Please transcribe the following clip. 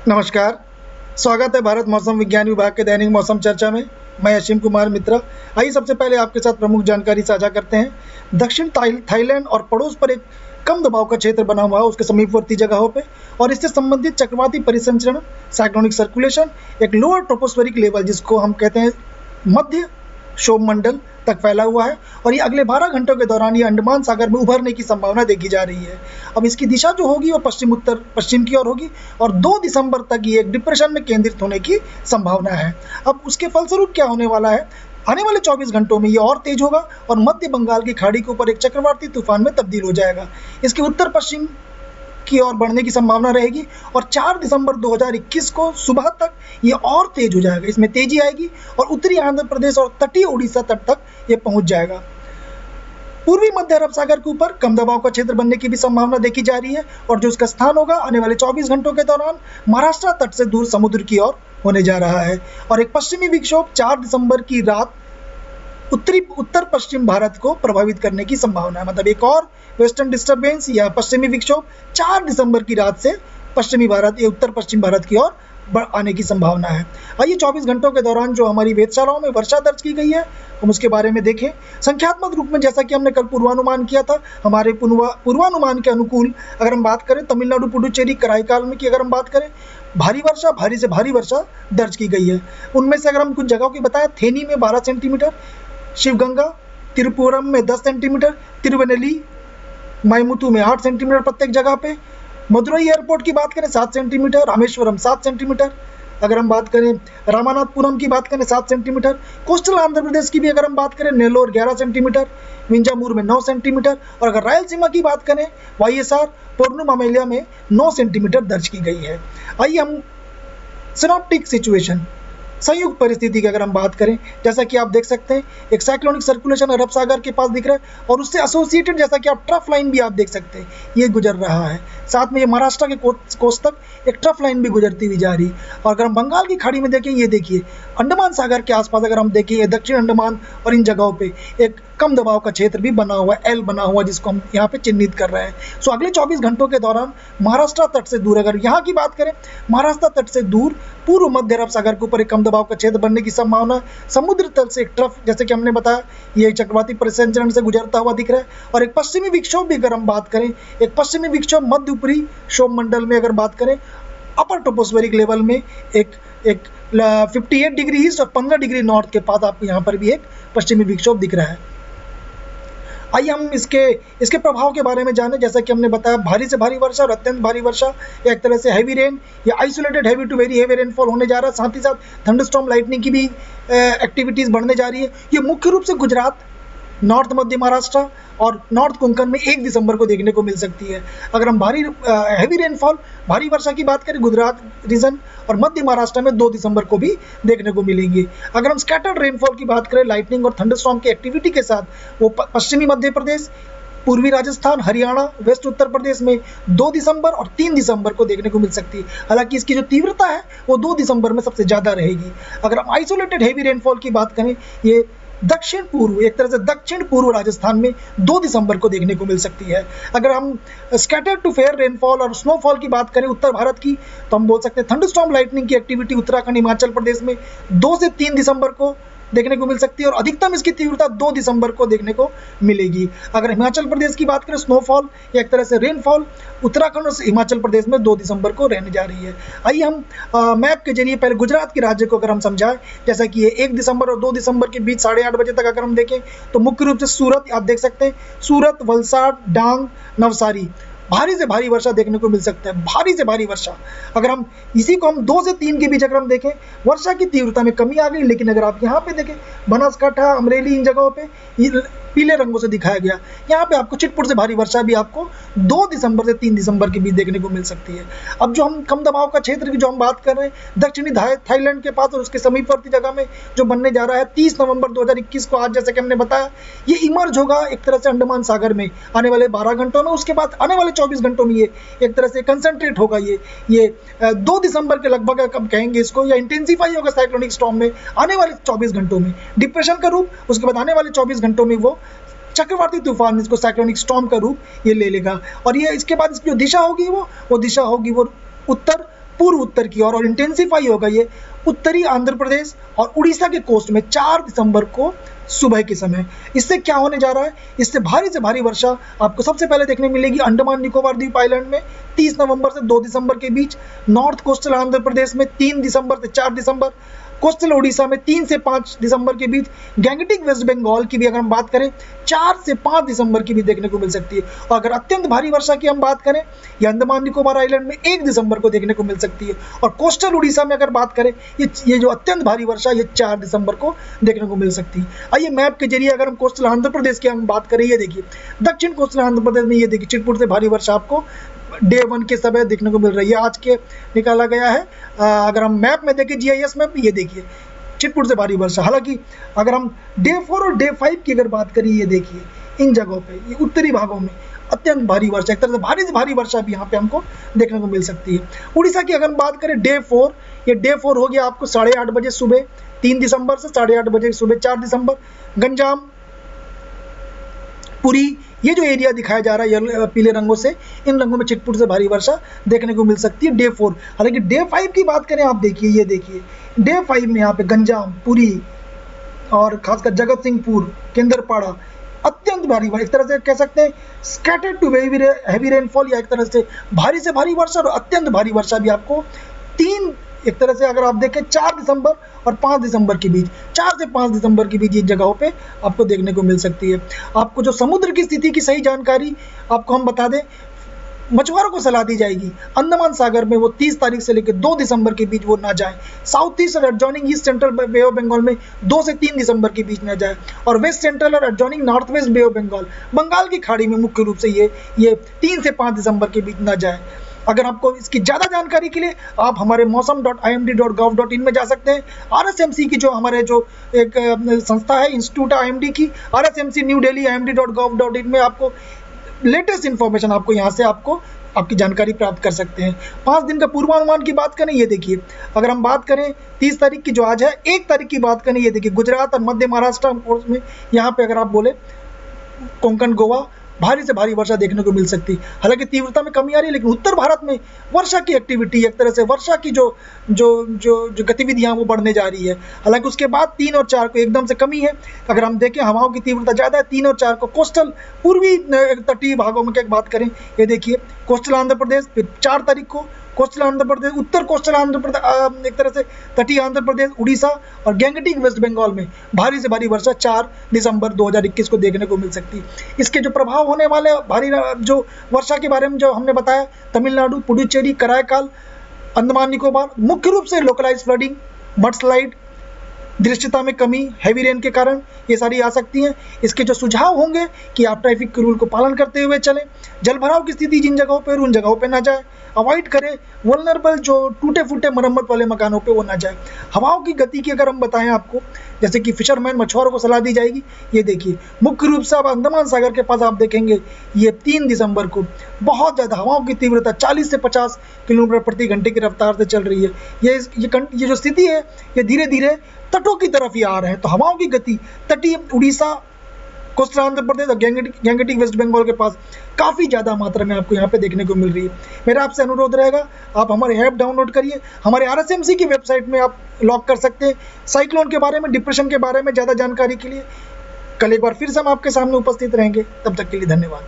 नमस्कार, स्वागत है भारत मौसम विज्ञान विभाग के दैनिक मौसम चर्चा में। मैं असीम कुमार मित्रा। आइए सबसे पहले आपके साथ प्रमुख जानकारी साझा करते हैं। दक्षिण थाईलैंड और पड़ोस पर एक कम दबाव का क्षेत्र बना हुआ है उसके समीपवर्ती जगहों पे, और इससे संबंधित चक्रवाती परिसंचरण साइक्लोनिक सर्कुलेशन एक लोअर ट्रोपोस्फेरिक लेवल जिसको हम कहते हैं मध्य क्षोभ मंडल तक फैला हुआ है, और ये अगले 12 घंटों के दौरान ये अंडमान सागर में उभरने की संभावना देखी जा रही है। अब इसकी दिशा जो होगी वो पश्चिम उत्तर पश्चिम की ओर होगी, और 2 दिसंबर तक ये एक डिप्रेशन में केंद्रित होने की संभावना है। अब उसके फलस्वरूप क्या होने वाला है, आने वाले 24 घंटों में ये और तेज होगा और मध्य बंगाल की खाड़ी के ऊपर एक चक्रवाती तूफान में तब्दील हो जाएगा। इसके उत्तर पश्चिम की ओर बढ़ने की संभावना रहेगी, और 4 दिसंबर 2021 को सुबह तक ये और तेज हो जाएगा। इसमें तेजी आएगी और उत्तरी आंध्र प्रदेश और तटीय उड़ीसा तट तक ये पहुंच जाएगा। पूर्वी मध्य अरब सागर के ऊपर कम दबाव का क्षेत्र बनने की भी संभावना देखी जा रही है, और जो इसका स्थान होगा आने वाले 24 घंटों के दौरान महाराष्ट्र तट से दूर समुद्र की ओर होने जा रहा है। और एक पश्चिमी विक्षोभ 4 दिसंबर की रात उत्तर पश्चिम भारत को प्रभावित करने की संभावना है। मतलब एक और वेस्टर्न डिस्टर्बेंस या पश्चिमी विक्षोभ 4 दिसंबर की रात से पश्चिमी भारत या उत्तर पश्चिम भारत की ओर आने की संभावना है। आइए 24 घंटों के दौरान जो हमारी वेधशालाओं में वर्षा दर्ज की गई है हम उसके बारे में देखें। संख्यात्मक रूप में जैसा कि हमने कल पूर्वानुमान किया था, हमारे पूर्वानुमान के अनुकूल अगर हम बात करें तमिलनाडु, पुडुचेरी, कराईकाल की अगर हम बात करें, भारी से भारी वर्षा दर्ज की गई है। उनमें से अगर हम कुछ जगहों की बताएं, थेनी में 12 सेंटीमीटर, शिवगंगा तिरुपुरम में 10 सेंटीमीटर, तिरुवनेली मायमुतु में 8 सेंटीमीटर प्रत्येक जगह पे, मदुरई एयरपोर्ट की बात करें 7 सेंटीमीटर, रामेश्वरम 7 सेंटीमीटर, अगर हम बात करें रामानाथपुरम की बात करें 7 सेंटीमीटर, कोस्टल आंध्र प्रदेश की भी अगर हम बात करें नेल्लोर 11 सेंटीमीटर, विंजामूर में 9 सेंटीमीटर, और अगर रायलसीमा की बात करें वाईएसआर पोर्नुमामेलिया में 9 सेंटीमीटर दर्ज की गई है। आइए हम सिनॉप्टिक सिचुएशन संयुक्त परिस्थिति की अगर हम बात करें, जैसा कि आप देख सकते हैं एक साइक्लोनिक सर्कुलेशन अरब सागर के पास दिख रहा है, और उससे एसोसिएटेड जैसा कि आप ट्रफ लाइन भी आप देख सकते हैं ये गुजर रहा है। साथ में ये महाराष्ट्र के कोस्ट तक एक ट्रफ लाइन भी गुजरती हुई जा रही है। और अगर हम बंगाल की खाड़ी में देखें, ये देखिए अंडमान सागर के आसपास अगर हम देखें दक्षिण अंडमान और इन जगहों पे एक कम दबाव का क्षेत्र भी बना हुआ है, एल बना हुआ, जिसको हम यहाँ पे चिन्हित कर रहे हैं। सो अगले 24 घंटों के दौरान महाराष्ट्र तट से दूर, अगर यहाँ की बात करें महाराष्ट्र तट से दूर पूर्व मध्य अरब सागर के ऊपर एक कम दबाव का क्षेत्र बनने की संभावना, समुद्र तल से एक ट्रफ जैसे कि हमने बताया ये चक्रवाती परिसंचरण से गुजरता हुआ दिख रहा है। और एक पश्चिमी विक्षोभ भी अगर हम बात करें, एक पश्चिमी विक्षोभ मध्य ऊपरी क्षोभ मंडल में अगर बात करें अपर ट्रोपोस्फेरिक लेवल में एक 58 डिग्री ईस्ट और 15 डिग्री नॉर्थ के पास आपको यहाँ पर भी एक पश्चिमी विक्षोभ दिख रहा है। आइए हम इसके प्रभाव के बारे में जानें। जैसा कि हमने बताया भारी से भारी वर्षा और अत्यंत भारी वर्षा या एक तरह से हैवी रेन या isolated heavy to very heavy rainfall होने जा रहा है। साथ ही साथ थंडरस्टॉर्म लाइटनिंग की भी एक्टिविटीज़ बढ़ने जा रही है। ये मुख्य रूप से गुजरात, नॉर्थ मध्य महाराष्ट्र और नॉर्थ कोंकण में 1 दिसंबर को देखने को मिल सकती है। अगर हम हैवी रेनफॉल भारी वर्षा की बात करें, गुजरात रीजन और मध्य महाराष्ट्र में 2 दिसंबर को भी देखने को मिलेंगी। अगर हम स्कैटर्ड रेनफॉल की बात करें लाइटनिंग और थंडरस्टॉर्म की एक्टिविटी के साथ, वो पश्चिमी मध्य प्रदेश, पूर्वी राजस्थान, हरियाणा, वेस्ट उत्तर प्रदेश में 2 दिसंबर और 3 दिसंबर को देखने को मिल सकती है। हालांकि इसकी जो तीव्रता है वो 2 दिसंबर में सबसे ज़्यादा रहेगी। अगर हम आइसोलेटेड हैवी रेनफॉल की बात करें, ये दक्षिण पूर्व, एक तरह से दक्षिण पूर्व राजस्थान में 2 दिसंबर को देखने को मिल सकती है। अगर हम स्कैटर्ड टू फेयर रेनफॉल और स्नोफॉल की बात करें उत्तर भारत की, तो हम बोल सकते हैं थंडरस्टॉर्म लाइटनिंग की एक्टिविटी उत्तराखंड, हिमाचल प्रदेश में 2 से 3 दिसंबर को देखने को मिल सकती है, और अधिकतम इसकी तीव्रता 2 दिसंबर को देखने को मिलेगी। अगर हिमाचल प्रदेश की बात करें स्नोफॉल या एक तरह से रेनफॉल उत्तराखंड और हिमाचल प्रदेश में 2 दिसंबर को रहने जा रही है। आइए हम मैप के जरिए पहले गुजरात के राज्य को अगर हम समझाएं, जैसा कि ये 1 दिसंबर और 2 दिसंबर के बीच 8:30 बजे तक अगर हम देखें तो मुख्य रूप से सूरत आप देख सकते हैं, सूरत, वलसाड, डांग, नवसारी भारी से भारी वर्षा देखने को मिल सकता है। भारी से भारी वर्षा, अगर हम इसी को हम 2 से 3 के बीच अगर हम देखें, वर्षा की तीव्रता में कमी आ गई। लेकिन अगर आप यहाँ पे देखें बनासकांठा, अमरेली, इन जगहों पे पीले रंगों से दिखाया गया, यहाँ पे आपको छिटपुट से भारी वर्षा भी आपको 2 दिसंबर से 3 दिसंबर के बीच देखने को मिल सकती है। अब जो हम कम दबाव का क्षेत्र की जो हम बात कर रहे हैं दक्षिणी थाईलैंड के पास और उसके समीपवर्ती जगह में जो बनने जा रहा है 30 नवंबर 2021 को, आज जैसे कि हमने बताया ये इमर्ज होगा एक तरह से अंडमान सागर में आने वाले 12 घंटों में। उसके बाद आने वाले 24 घंटों में ये एक तरह से कंसंट्रेट होगा, ये 2 दिसंबर के लगभग कब कहेंगे इसको, या इंटेंसिफाई होगा साइक्लोनिक स्टॉर्म में आने वाले 24 घंटों में डिप्रेशन का रूप। उसके बाद आने वाले 24 घंटों में वो चक्रवाती तूफान, इसको साइक्लोनिक स्टॉर्म का रूप ये ले लेगा। और ये इसके बाद इसकी जो दिशा होगी वो दिशा होगी वो उत्तर पूर्व उत्तर की ओर और इंटेंसिफाई होगा ये उत्तरी आंध्र प्रदेश और उड़ीसा के कोस्ट में 4 दिसंबर को सुबह के समय। इससे क्या होने जा रहा है, इससे भारी से भारी वर्षा आपको सबसे पहले देखने मिलेगी अंडमान निकोबार द्वीप आइलैंड में 30 नवंबर से 2 दिसंबर के बीच, नॉर्थ कोस्टल आंध्र प्रदेश में 3 दिसंबर से 4 दिसंबर, कोस्टल उड़ीसा में 3 से 5 दिसंबर के बीच, गैंगटिक वेस्ट बंगाल की भी अगर हम बात करें 4 से 5 दिसंबर की भी देखने को मिल सकती है। और अगर अत्यंत भारी वर्षा की हम बात करें, ये अंडमान निकोबार आइलैंड में 1 दिसंबर को देखने को मिल सकती है। और कोस्टल उड़ीसा में अगर बात करें, ये जो अत्यंत भारी वर्षा ये 4 दिसंबर को देखने को मिल सकती है। आइए मैप के जरिए अगर हम कोस्टल आंध्र प्रदेश की हम बात करें, ये देखिए दक्षिण कोस्टल आंध्र प्रदेश में ये देखिए चिटपुट से भारी वर्षा आपको डे 1 के समय देखने को मिल रही है। आज के निकाला गया है। अगर हम मैप में देखें GIS में, ये देखिए चिटपुट से भारी वर्षा। हालांकि अगर हम डे 4 और डे 5 की अगर बात करें, ये देखिए इन जगहों पे ये उत्तरी भागों में अत्यंत भारी वर्षा, एक तरह से भारी वर्षा भी यहाँ पे हमको देखने को मिल सकती है। उड़ीसा की अगर हम बात करें डे 4, ये डे 4 हो गया आपको 8:30 बजे सुबह 3 दिसंबर से 8:30 बजे सुबह 4 दिसंबर। गंजाम, पुरी, ये जो एरिया दिखाया जा रहा है पीले रंगों से, इन रंगों में चिटपुट से भारी वर्षा देखने को मिल सकती है डे 4। हालांकि डे 5 की बात करें, आप देखिए ये देखिए डे 5 में यहाँ पे गंजाम, पुरी और खासकर जगत सिंहपुर, केंद्रपाड़ा अत्यंत भारी, एक तरह से कह सकते हैं स्कैटर्ड टू हैवी रेनफॉल, या एक तरह से भारी वर्षा और अत्यंत भारी वर्षा भी आपको एक तरह से अगर आप देखें 4 दिसंबर और 5 दिसंबर के बीच, 4 से 5 दिसंबर के बीच ये जगहों पे आपको देखने को मिल सकती है। आपको जो समुद्र की स्थिति की सही जानकारी आपको हम बता दें, मछुआरों को सलाह दी जाएगी अंडमान सागर में वो 30 तारीख से लेकर 2 दिसंबर के बीच वो ना जाए। साउथ ईस्ट और adjoining east central Bay of Bengal में 2 से 3 दिसंबर के बीच ना जाए, और वेस्ट सेंट्रल और adjoining north west Bay of Bengal, Bengal की खाड़ी में मुख्य रूप से ये 3 से 5 दिसंबर के बीच ना जाए। अगर आपको इसकी ज़्यादा जानकारी के लिए आप हमारे मौसम.imd.gov.in में जा सकते हैं। RSMC की जो हमारे जो एक संस्था है, इंस्टीट्यूट है IMD की, RSMC न्यू दिल्ली imd.gov.in में आपको लेटेस्ट इन्फॉर्मेशन आपको यहाँ से आपकी जानकारी प्राप्त कर सकते हैं। 5 दिन का पूर्वानुमान की बात करें, ये देखिए अगर हम बात करें 30 तारीख की जो आज है, 1 तारीख की बात करें, ये देखिए गुजरात और मध्य महाराष्ट्र में यहाँ पे अगर आप बोले कोंकण, गोवा भारी से भारी वर्षा देखने को मिल सकती है। हालांकि तीव्रता में कमी आ रही है, लेकिन उत्तर भारत में वर्षा की एक्टिविटी, एक तरह से वर्षा की जो गतिविधियां वो बढ़ने जा रही है। हालांकि उसके बाद 3 और 4 को एकदम से कमी है। अगर हम देखें हवाओं की तीव्रता ज़्यादा है 3 और 4 को कोस्टल पूर्वी तटीय भागों में क्या बात करें, ये देखिए कोस्टल आंध्र प्रदेश, फिर 4 तारीख को कोस्टल आंध्र प्रदेश, उत्तर कोस्टल आंध्र प्रदेश, एक तरह से तटीय आंध्र प्रदेश, उड़ीसा और गैंगटिक वेस्ट बंगाल में भारी से भारी वर्षा 4 दिसंबर 2021 को देखने को मिल सकती है। इसके जो प्रभाव होने वाले भारी जो वर्षा के बारे में जो हमने बताया, तमिलनाडु, पुडुचेरी, कराईकाल, अंडमान निकोबार, मुख्य रूप से लोकलाइज फ्लडिंग, मडस्लाइड, दृश्यता में कमी, हैवी रेन के कारण ये सारी आ सकती हैं। इसके जो सुझाव होंगे कि आप ट्रैफिक के रूल को पालन करते हुए चलें, जलभराव की स्थिति जिन जगहों पर उन जगहों पर ना जाए, अवॉइड करें वल्नरेबल जो टूटे फूटे मरम्मत वाले मकानों पे वो ना जाए। हवाओं की गति की अगर हम बताएं आपको, जैसे कि फिशरमैन मछुआरों को सलाह दी जाएगी, ये देखिए मुख्य रूप से अब अंडमान सागर के पास आप देखेंगे ये 3 दिसंबर को बहुत ज़्यादा हवाओं की तीव्रता 40 से 50 किलोमीटर प्रति घंटे की रफ्तार से चल रही है। ये जो स्थिति है ये धीरे धीरे तटों की तरफ ही आ रहे हैं। तो हवाओं की गति तटीय उड़ीसा, कोस्टल आंध्र प्रदेश और गैंगटिक वेस्ट बंगाल के पास काफ़ी ज़्यादा मात्रा में आपको यहाँ पे देखने को मिल रही है। मेरा आपसे अनुरोध रहेगा आप हमारे ऐप डाउनलोड करिए, हमारे RSMC की वेबसाइट में आप लॉग कर सकते हैं। साइक्लोन के बारे में, डिप्रेशन के बारे में ज़्यादा जानकारी के लिए कल एक बार फिर से हम आपके सामने उपस्थित रहेंगे। तब तक के लिए धन्यवाद।